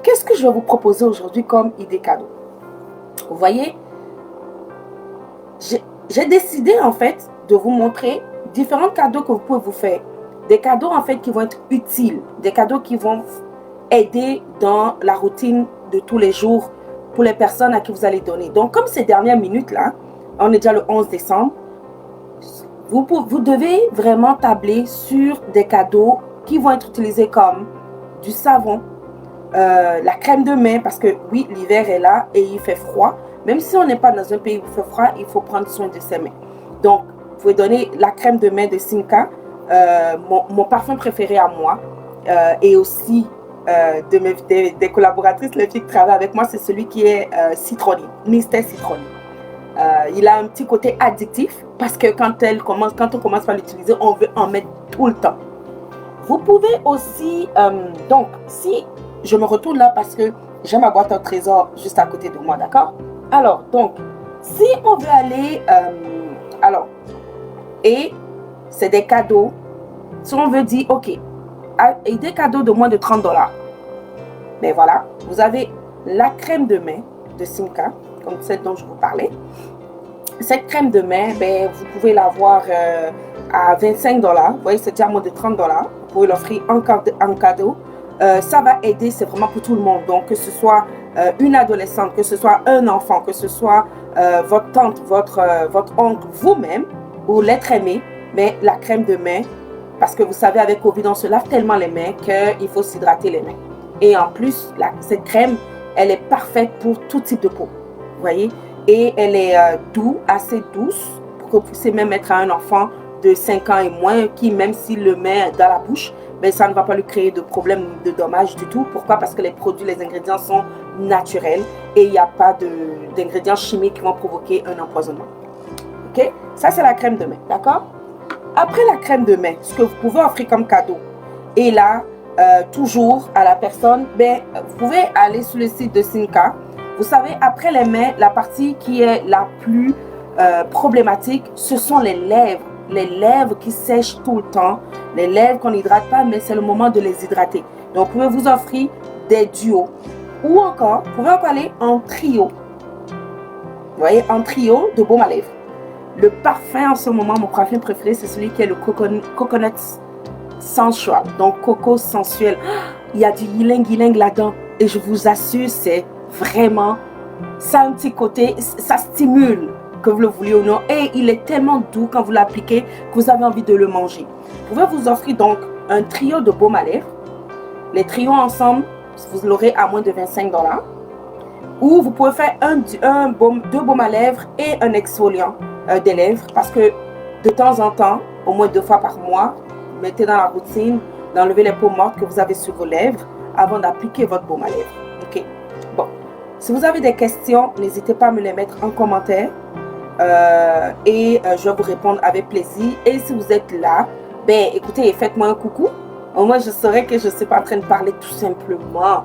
qu'est-ce que je vais vous proposer aujourd'hui comme idée cadeau? Vous voyez, j'ai décidé en fait de vous montrer différents cadeaux que vous pouvez vous faire. Des cadeaux en fait qui vont être utiles, des cadeaux qui vont aider dans la routine de tous les jours pour les personnes à qui vous allez donner. Donc comme ces dernières minutes là, on est déjà le 11 décembre, vous devez vraiment tabler sur des cadeaux qui vont être utilisés comme du savon, la crème de main, parce que oui, l'hiver est là et il fait froid. Même si on n'est pas dans un pays où il fait froid, il faut prendre soin de ses mains. Donc, vous pouvez donner la crème de main de Simca, mon parfum préféré à moi, et aussi des collaboratrices, les filles qui travaillent avec moi, c'est celui qui est citronné, Mystère Citronné. Il a un petit côté addictif parce que quand on commence par l'utiliser, on veut en mettre tout le temps. Vous pouvez aussi, donc, si je me retourne là parce que j'ai ma boîte au trésor juste à côté de moi, d'accord? Alors, donc, si on veut aller, et c'est des cadeaux, si on veut dire, ok, et des cadeaux de moins de 30 $, ben voilà, vous avez la crème de main de Simca, comme celle dont je vous parlais. Cette crème de main, ben, vous pouvez l'avoir à 25 $. Vous voyez, c'est déjà moins de 30 $. Vous pouvez l'offrir en cadeau. Ça va aider, c'est vraiment pour tout le monde. Donc, que ce soit une adolescente, que ce soit un enfant, que ce soit votre tante, votre oncle, vous-même, ou l'être aimé, mais la crème de main, parce que vous savez, avec Covid, on se lave tellement les mains qu'il faut s'hydrater les mains. Et en plus, cette crème, elle est parfaite pour tout type de peau. Vous voyez? Et elle est assez douce, pour que vous puissiez même mettre à un enfant de 5 ans et moins, qui même s'il le met dans la bouche, ben, ça ne va pas lui créer de problème, de dommages du tout. Pourquoi? Parce que les produits, les ingrédients sont naturels et il n'y a pas d'ingrédients chimiques qui vont provoquer un empoisonnement. Ok? Ça, c'est la crème de main, d'accord? Après la crème de main, ce que vous pouvez offrir comme cadeau, et là, toujours à la personne, ben, vous pouvez aller sur le site de Simca. Vous savez, après les mains, la partie qui est la plus problématique, ce sont les lèvres. Les lèvres qui sèchent tout le temps, les lèvres qu'on n'hydrate pas, mais c'est le moment de les hydrater. Donc, vous pouvez vous offrir des duos. Ou encore, vous pouvez encore aller en trio. Vous voyez, en trio de baume à lèvres. Le parfum en ce moment, mon parfum préféré, c'est celui qui est le coconut sensual. Donc, coco sensuel. Il y a du ylang là-dedans. Et je vous assure, c'est vraiment, ça a un petit côté, ça stimule, que vous le vouliez ou non. Et il est tellement doux quand vous l'appliquez que vous avez envie de le manger. Vous pouvez vous offrir donc un trio de baume à lèvres. Les trios ensemble, vous l'aurez à moins de 25 $. Ou vous pouvez faire deux baumes à lèvres et un exfoliant des lèvres. Parce que de temps en temps, au moins 2 fois par mois, vous mettez dans la routine d'enlever les peaux mortes que vous avez sur vos lèvres avant d'appliquer votre baume à lèvres. Ok. Bon. Si vous avez des questions, n'hésitez pas à me les mettre en commentaire. Je vais vous répondre avec plaisir. Et si vous êtes là, ben écoutez, faites-moi un coucou. Au moins, je saurai que je ne suis pas en train de parler tout simplement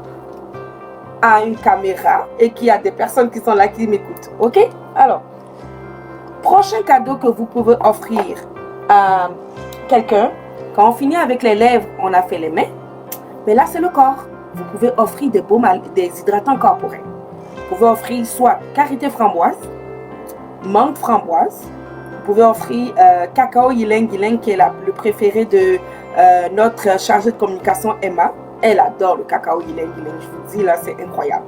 à une caméra et qu'il y a des personnes qui sont là qui m'écoutent. Ok? Alors, prochain cadeau que vous pouvez offrir à quelqu'un. Quand on finit avec les lèvres, on a fait les mains. Mais là, c'est le corps. Vous pouvez offrir des hydratants corporels. Vous pouvez offrir soit karité framboise, menthe framboise. Vous pouvez offrir cacao ylang ylang qui est le préféré de notre chargée de communication Emma. Elle adore le cacao ylang ylang. Je vous dis là, c'est incroyable.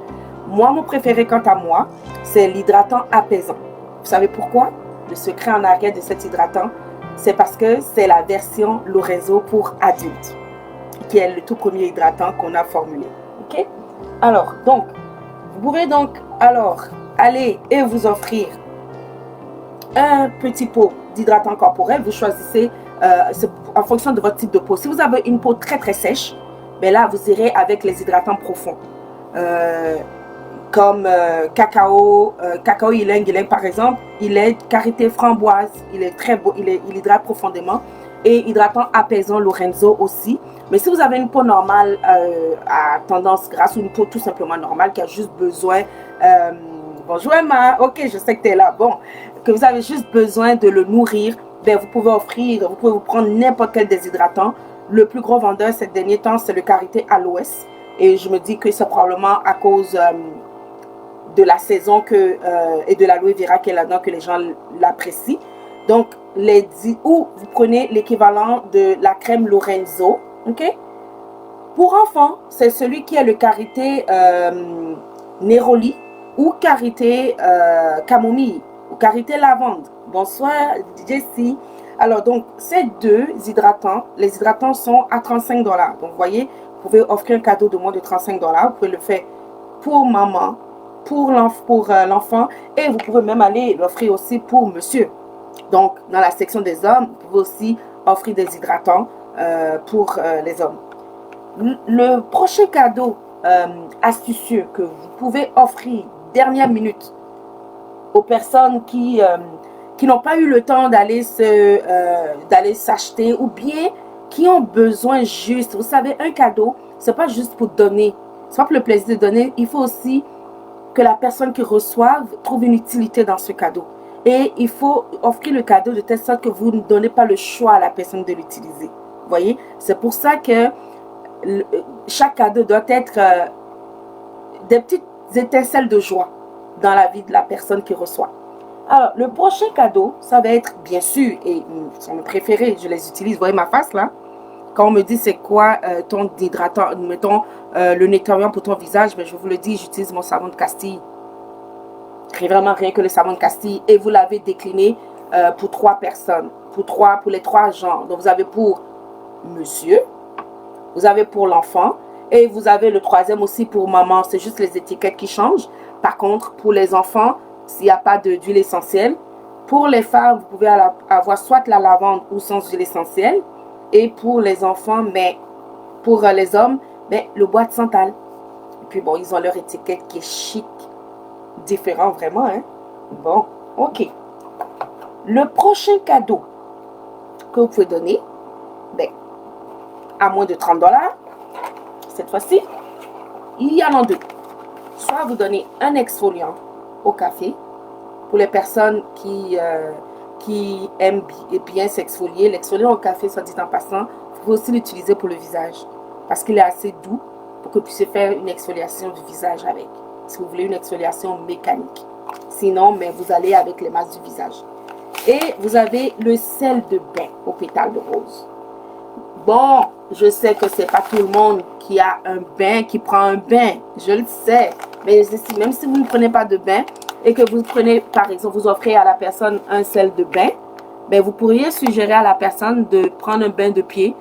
Moi, mon préféré quant à moi, c'est l'hydratant apaisant. Vous savez pourquoi? Le secret en arrière de cet hydratant, c'est parce que c'est la version Lorenzo pour adultes, qui est le tout premier hydratant qu'on a formulé. Ok? Alors, donc, vous pouvez donc aller et vous offrir un petit pot d'hydratant corporel. Vous choisissez en fonction de votre type de peau. Si vous avez une peau très très sèche, ben là vous irez avec les hydratants profonds comme cacao ylang ylang par exemple. Il est karité framboise, il est très beau, il hydrate profondément, et hydratant apaisant Lorenzo aussi. Mais si vous avez une peau normale à tendance grasse, ou une peau tout simplement normale qui a juste besoin bonjour Emma, ok, je sais que tu es là. Bon, que vous avez juste besoin de le nourrir, ben vous pouvez vous prendre n'importe quel déshydratant. Le plus gros vendeur ces derniers temps, c'est le karité aloès. Et je me dis que c'est probablement à cause de la saison et de l'aloe vera qu'elle a là-dedans que les gens l'apprécient. Donc, ou vous prenez l'équivalent de la crème Lorenzo, ok? Pour enfants, c'est celui qui a le karité Neroli ou karité camomille ou karité lavande. Bonsoir, Jessie. Alors, donc, ces deux hydratants, les hydratants sont à 35 $. Donc, vous voyez, vous pouvez offrir un cadeau de moins de 35 $. Vous pouvez le faire pour maman, pour l'enfant, et vous pouvez même aller l'offrir aussi pour monsieur. Donc, dans la section des hommes, vous pouvez aussi offrir des hydratants pour les hommes. Le prochain cadeau astucieux que vous pouvez offrir dernière minute aux personnes qui n'ont pas eu le temps d'aller s'acheter ou bien qui ont besoin juste. Vous savez, un cadeau, c'est pas juste pour donner. C'est pas pour le plaisir de donner. Il faut aussi que la personne qui reçoive trouve une utilité dans ce cadeau. Et il faut offrir le cadeau de telle sorte que vous ne donnez pas le choix à la personne de l'utiliser. Vous voyez? C'est pour ça que chaque cadeau doit être des petites étincelles de joie dans la vie de la personne qui reçoit. Alors, le prochain cadeau, ça va être, bien sûr, et sont mes préférés, je les utilise. Vous voyez ma face là? Quand on me dit c'est quoi ton hydratant, mettons le nettoyant pour ton visage, ben, je vous le dis, j'utilise mon savon de Castille. Vraiment rien que le savon de Castille. Et vous l'avez décliné pour 3 personnes, pour les 3 genres. Donc, vous avez pour monsieur, vous avez pour l'enfant, et vous avez le troisième aussi pour maman. C'est juste les étiquettes qui changent. Par contre, pour les enfants, s'il n'y a pas d'huile essentielle, pour les femmes, vous pouvez avoir soit la lavande ou sans huile essentielle. Et pour les enfants, mais pour les hommes, mais le bois de santal. Et puis bon, ils ont leur étiquette qui est chic, différent vraiment, hein. Bon, ok. Le prochain cadeau que vous pouvez donner, ben, à moins de 30 $, cette fois-ci, il y en a 2. Soit vous donnez un exfoliant au café pour les personnes qui aiment bien s'exfolier. L'exfoliant au café, soit dit en passant, vous pouvez aussi l'utiliser pour le visage parce qu'il est assez doux pour que vous puissiez faire une exfoliation du visage avec. Si vous voulez une exfoliation mécanique. Sinon, mais vous allez avec les masses du visage. Et vous avez le sel de bain aux pétales de rose. Bon, je sais que c'est pas tout le monde qui a un bain, qui prend un bain. Je le sais. Mais même si vous ne prenez pas de bain et que vous prenez, par exemple, vous offrez à la personne un sel de bain, ben vous pourriez suggérer à la personne de prendre un bain de pied,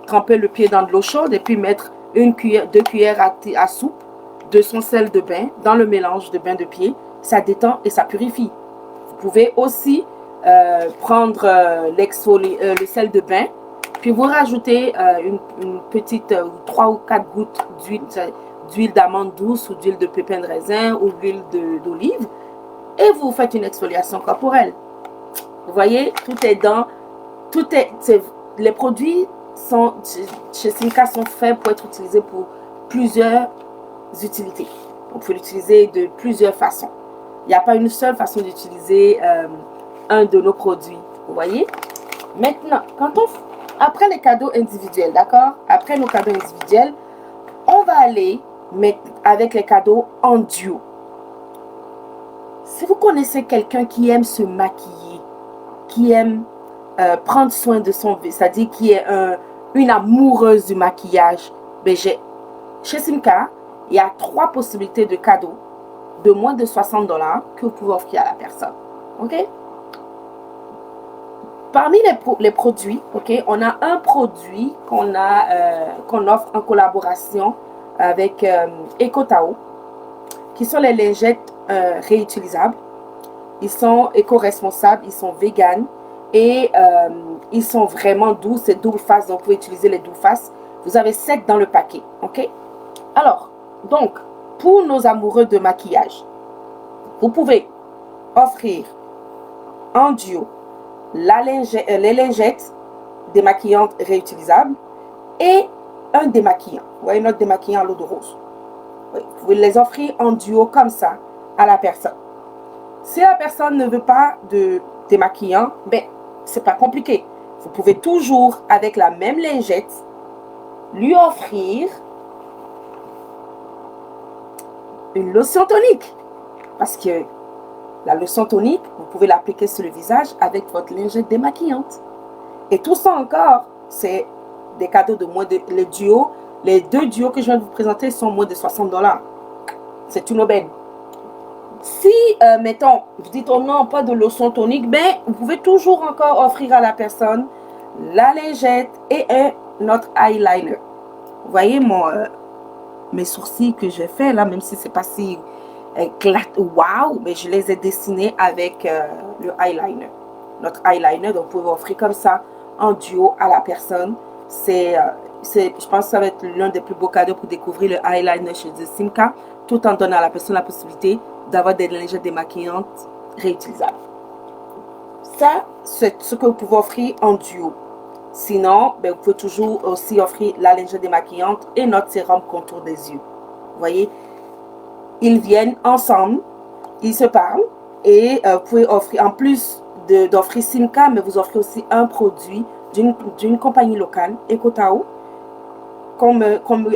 tremper le pied dans de l'eau chaude et puis mettre 2 cuillères à soupe de son sel de bain dans le mélange de bain de pied. Ça détend et ça purifie. Vous pouvez aussi prendre le sel de bain, puis vous rajoutez une petite 3 ou 4 gouttes d'huile d'amande douce ou d'huile de pépins de raisin ou d'huile d'olive et vous faites une exfoliation corporelle. Vous voyez, tout est dans... les produits chez Simca sont faits pour être utilisés pour plusieurs utilités. On peut l'utiliser de plusieurs façons. Il n'y a pas une seule façon d'utiliser un de nos produits. Vous voyez? Maintenant, après les cadeaux individuels, d'accord? Après nos cadeaux individuels, on va aller avec les cadeaux en duo. Si vous connaissez quelqu'un qui aime se maquiller, qui aime prendre soin de son visage, c'est-à-dire qui est une amoureuse du maquillage, ben chez Simca, il y a 3 possibilités de cadeaux de moins de 60 $ que vous pouvez offrir à la personne. OK? Parmi les produits, OK, on a un produit qu'on offre en collaboration avec EcoTao, qui sont les lingettes réutilisables. Ils sont éco-responsables, ils sont véganes et ils sont vraiment doux. C'est double face, donc vous pouvez utiliser les double faces. Vous avez 7 dans le paquet, OK? Alors, donc, pour nos amoureux de maquillage, vous pouvez offrir en duo les lingettes démaquillantes réutilisables et un démaquillant. Vous voyez notre démaquillant à l'eau de rose. Oui, vous pouvez les offrir en duo comme ça à la personne. Si la personne ne veut pas de démaquillant, ben, c'est pas compliqué. Vous pouvez toujours, avec la même lingette, lui offrir une lotion tonique. Parce que la lotion tonique, vous pouvez l'appliquer sur le visage avec votre lingette démaquillante. Et tout ça encore, c'est des cadeaux de moins de... Les deux duos que je viens de vous présenter sont moins de 60$. C'est une aubaine. Si, mettons, vous dites, oh non, pas de lotion tonique, ben, vous pouvez toujours encore offrir à la personne la lingette et notre eyeliner. Vous voyez mes sourcils que j'ai fait là, même si c'est pas si wow, mais je les ai dessinés avec le eyeliner. Notre eyeliner, donc vous pouvez offrir comme ça en duo à la personne. Je pense que ça va être l'un des plus beaux cadeaux pour découvrir le eyeliner chez Simca, tout en donnant à la personne la possibilité d'avoir des lingettes démaquillantes réutilisables. Ça, c'est ce que vous pouvez offrir en duo. Sinon, ben, vous pouvez toujours aussi offrir la lingette démaquillante et notre sérum contour des yeux. Vous voyez, ils viennent ensemble, ils se parlent et vous pouvez offrir, en plus d'offrir Simca, mais vous offrez aussi un produit d'une compagnie locale, Ecotao, comme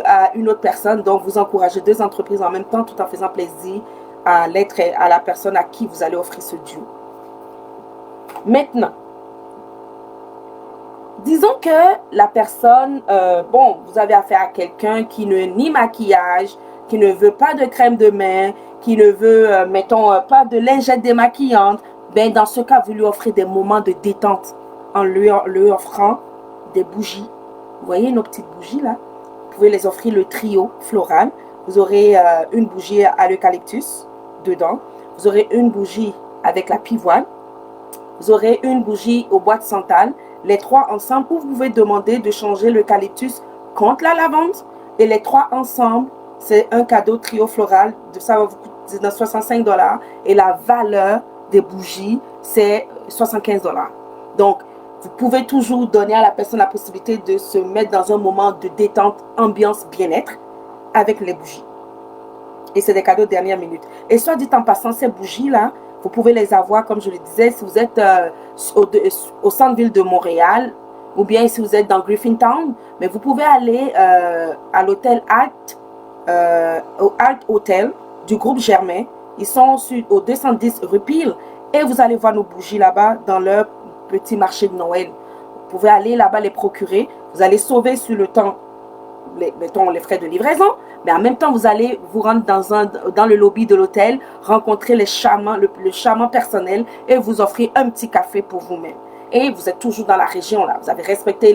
à une autre personne. Donc, vous encouragez deux entreprises en même temps tout en faisant plaisir à la personne à qui vous allez offrir ce duo. Maintenant, disons que la personne, bon, vous avez affaire à quelqu'un qui ne nie maquillage, qui ne veut pas de crème de main, qui ne veut, mettons, pas de lingette démaquillante. Ben, dans ce cas, vous lui offrez des moments de détente en lui offrant des bougies. Vous voyez nos petites bougies là? Vous pouvez les offrir le trio floral. Vous aurez une bougie à l'eucalyptus dedans. Vous aurez une bougie avec la pivoine. Vous aurez une bougie au bois de santal. Les trois ensemble, vous pouvez demander de changer l'eucalyptus contre la lavande. Et les trois ensemble, c'est un cadeau trio floral. Ça va vous coûter 65$. Et la valeur des bougies, c'est 75$. Donc, vous pouvez toujours donner à la personne la possibilité de se mettre dans un moment de détente, ambiance, bien-être avec les bougies. Et c'est des cadeaux de dernière minute. Et soit dit en passant, ces bougies-là, vous pouvez les avoir, comme je le disais, si vous êtes au centre-ville de Montréal, ou bien si vous êtes dans Griffintown, mais vous pouvez aller à l'hôtel au Alt Hotel du groupe Germain. Ils sont au 210 rue Peel et vous allez voir nos bougies là-bas dans leur petit marché de Noël. Vous pouvez aller là-bas les procurer. Vous allez sauver sur le temps, mettons, les frais de livraison, mais en même temps, vous allez vous rendre dans le lobby de l'hôtel, rencontrer le charmant personnel et vous offrir un petit café pour vous-même. Et vous êtes toujours dans la région là. Vous avez respecté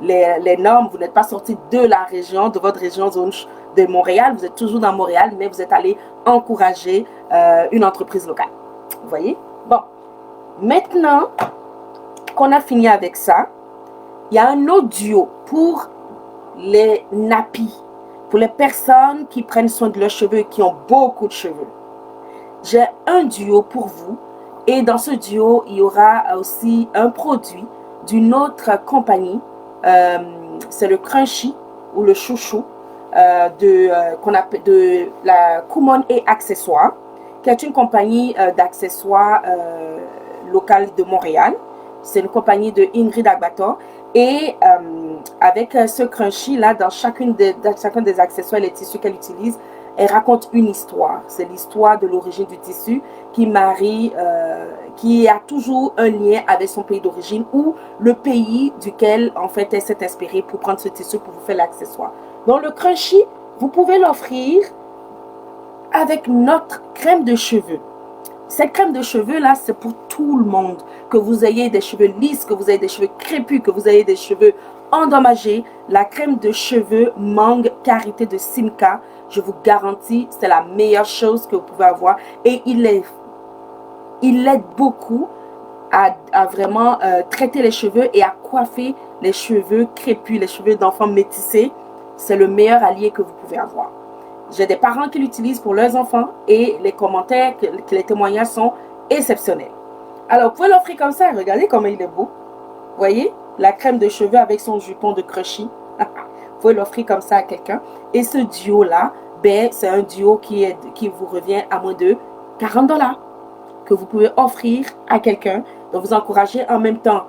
les normes. Vous n'êtes pas sorti de la région, de votre région zone de Montréal. Vous êtes toujours dans Montréal, mais vous êtes allé encourager une entreprise locale. Vous voyez? Bon. Maintenant qu'on a fini avec ça, il y a un autre duo pour les nappies, pour les personnes qui prennent soin de leurs cheveux et qui ont beaucoup de cheveux. J'ai un duo pour vous et dans ce duo, il y aura aussi un produit d'une autre compagnie. C'est le Crunchy ou le Chouchou qu'on appelle de la Kumon et Accessoires, qui est une compagnie d'accessoires locale de Montréal. C'est une compagnie de Ingrid Agbator. Et avec ce Crunchy là, dans chacun des accessoires et les tissus qu'elle utilise, elle raconte une histoire. C'est l'histoire de l'origine du tissu qui a toujours un lien avec son pays d'origine ou le pays duquel en fait elle s'est inspirée pour prendre ce tissu pour vous faire l'accessoire. Donc le Crunchy, vous pouvez l'offrir avec notre crème de cheveux. Cette crème de cheveux là, c'est pour tout le monde. Que vous ayez des cheveux lisses, que vous ayez des cheveux crépus, que vous ayez des cheveux endommagés, la crème de cheveux Mangue Karité de Simca, je vous garantis, c'est la meilleure chose que vous pouvez avoir. Et il aide beaucoup à vraiment traiter les cheveux et à coiffer les cheveux crépus, les cheveux d'enfants métissés. C'est le meilleur allié que vous pouvez avoir. J'ai des parents qui l'utilisent pour leurs enfants et les commentaires, les témoignages sont exceptionnels. Alors, vous pouvez l'offrir comme ça. Regardez comment il est beau. Vous voyez? La crème de cheveux avec son jupon de Crunchy. Vous pouvez l'offrir comme ça à quelqu'un. Et ce duo-là, ben, c'est un duo qui vous revient à moins de 40$ que vous pouvez offrir à quelqu'un. Donc, vous encouragez en même temps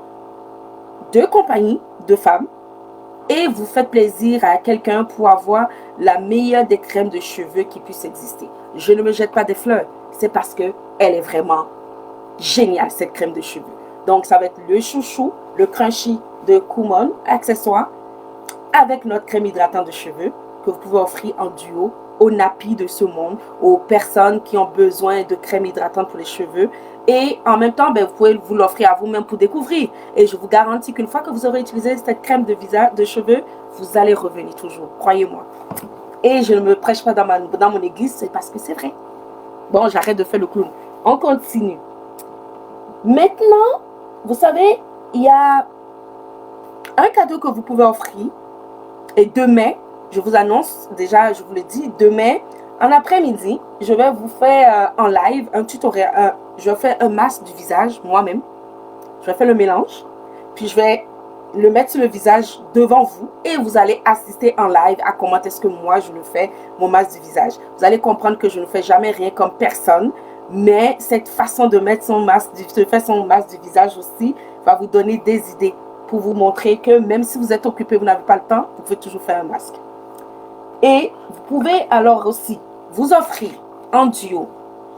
deux compagnies de femmes et vous faites plaisir à quelqu'un pour avoir la meilleure des crèmes de cheveux qui puisse exister. je ne me jette pas des fleurs. C'est parce qu'elle est vraiment géniale, cette crème de cheveux. Donc, ça va être le chouchou, le crunchy de Kumon, accessoire, avec notre crème hydratante de cheveux que vous pouvez offrir en duo aux nappies de ce monde, aux personnes qui ont besoin de crème hydratante pour les cheveux. Et en même temps, ben, vous pouvez vous l'offrir à vous-même pour découvrir. Et je vous garantis qu'une fois que vous aurez utilisé cette crème de visage, de cheveux, vous allez revenir toujours, croyez-moi. Et je ne me prêche pas dans mon église, c'est parce que c'est vrai. Bon, j'arrête de faire le clown. On continue. Maintenant, vous savez, il y a un cadeau que vous pouvez offrir. Et demain, je vous annonce, déjà, je vous le dis, demain, en après-midi, je vais vous faire en live un tutoriel. Je vais faire un masque du visage, moi-même. Je vais faire le mélange. Puis, je vais le mettre sur le visage devant vous. Et vous allez assister en live à comment est-ce que moi, je le fais, mon masque du visage. Vous allez comprendre que je ne fais jamais rien comme personne. Mais cette façon de mettre son masque, de faire son masque du visage aussi, va vous donner des idées pour vous montrer que même si vous êtes occupé, vous n'avez pas le temps, vous pouvez toujours faire un masque. Et vous pouvez alors aussi vous offrir en duo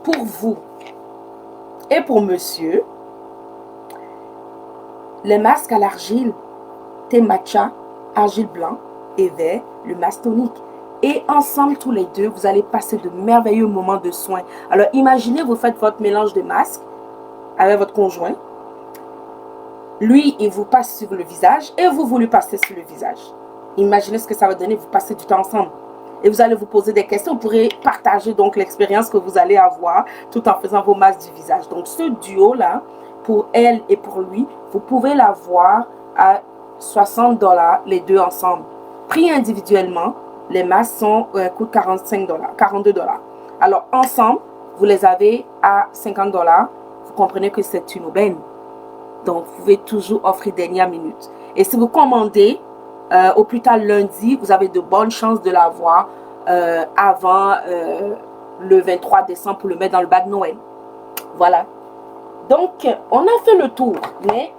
pour vous et pour monsieur les masques à l'argile, thé matcha, argile blanc et vert, le masque tonique. Et ensemble, tous les deux, vous allez passer de merveilleux moments de soins. Alors, imaginez, vous faites votre mélange de masques avec votre conjoint. Lui, il vous passe sur le visage et vous lui passez sur le visage. Imaginez ce que ça va donner, vous passez du temps ensemble. Et vous allez vous poser des questions, vous pourrez partager donc l'expérience que vous allez avoir tout en faisant vos masques du visage. Donc, ce duo-là, pour elle et pour lui, vous pouvez l'avoir à 60 $, les deux ensemble. Pris individuellement, les masques coûtent 42 $. Alors, ensemble, vous les avez à 50 $. Vous comprenez que c'est une aubaine. Donc, vous pouvez toujours offrir dernière minute. Et si vous commandez, au plus tard lundi, vous avez de bonnes chances de l'avoir avant le 23 décembre pour le mettre dans le bas de Noël. Voilà. Donc, on a fait le tour. Mais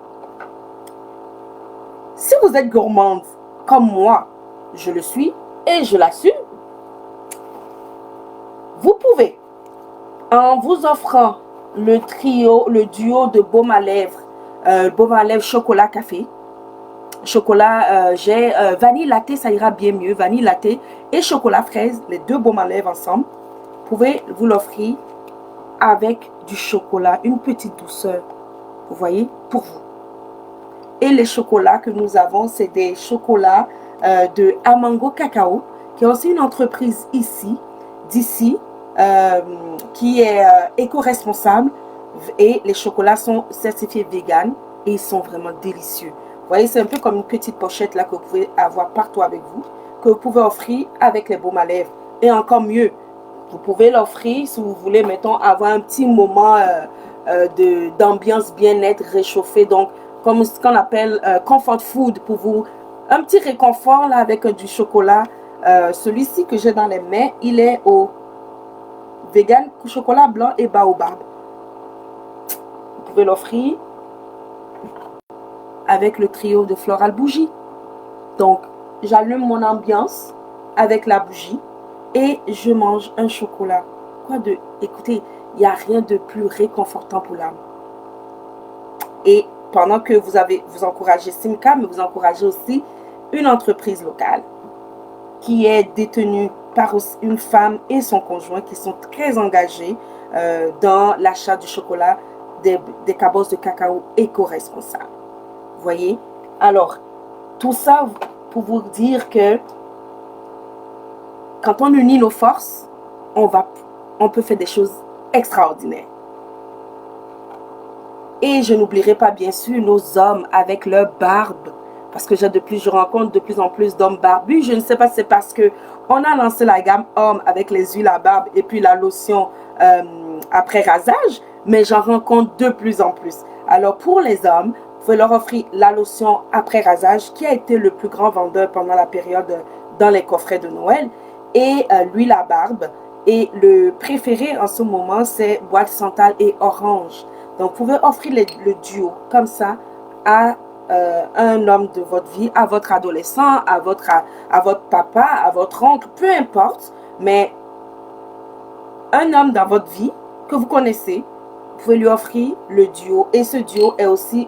si vous êtes gourmande comme moi, je le suis et je l'assume, vous pouvez, en vous offrant le duo de baume à lèvres chocolat café, chocolat, j'ai vanille latte, ça ira bien mieux, vanille latte et chocolat fraise, les deux baumes à lèvres ensemble, vous pouvez vous l'offrir avec du chocolat, une petite douceur, vous voyez, pour vous. Et les chocolats que nous avons, c'est des chocolats de Amango Cacao, qui est aussi une entreprise d'ici, qui est éco-responsable. Et les chocolats sont certifiés vegan et ils sont vraiment délicieux. Vous voyez, c'est un peu comme une petite pochette là que vous pouvez avoir partout avec vous, que vous pouvez offrir avec les baumes à lèvres. Et encore mieux, vous pouvez l'offrir si vous voulez, mettons, avoir un petit moment d'ambiance bien-être, réchauffé. Donc, comme ce qu'on appelle comfort food pour vous. Un petit réconfort là avec du chocolat. Celui-ci que j'ai dans les mains, il est au vegan, chocolat blanc et baobab. Vous pouvez l'offrir avec le trio de floral bougie. Donc, j'allume mon ambiance avec la bougie et je mange un chocolat. Écoutez, il n'y a rien de plus réconfortant pour l'âme. Et pendant que vous encouragez Simca, mais vous encouragez aussi une entreprise locale qui est détenue par une femme et son conjoint qui sont très engagés dans l'achat du chocolat des cabosses de cacao éco-responsables. Vous voyez? Alors, tout ça pour vous dire que quand on unit nos forces, on peut faire des choses extraordinaires. Et je n'oublierai pas bien sûr nos hommes avec leur barbe. Parce que je rencontre de plus en plus d'hommes barbus. Je ne sais pas si c'est parce qu'on a lancé la gamme homme avec les huiles à barbe et puis la lotion après rasage. Mais j'en rencontre de plus en plus. Alors pour les hommes, vous pouvez leur offrir la lotion après rasage qui a été le plus grand vendeur pendant la période dans les coffrets de Noël. Et l'huile à barbe. Et le préféré en ce moment, c'est boîte santal et orange. Donc, vous pouvez offrir le duo comme ça à un homme de votre vie, à votre adolescent, à votre papa, à votre oncle, peu importe. Mais un homme dans votre vie que vous connaissez, vous pouvez lui offrir le duo. Et ce duo est aussi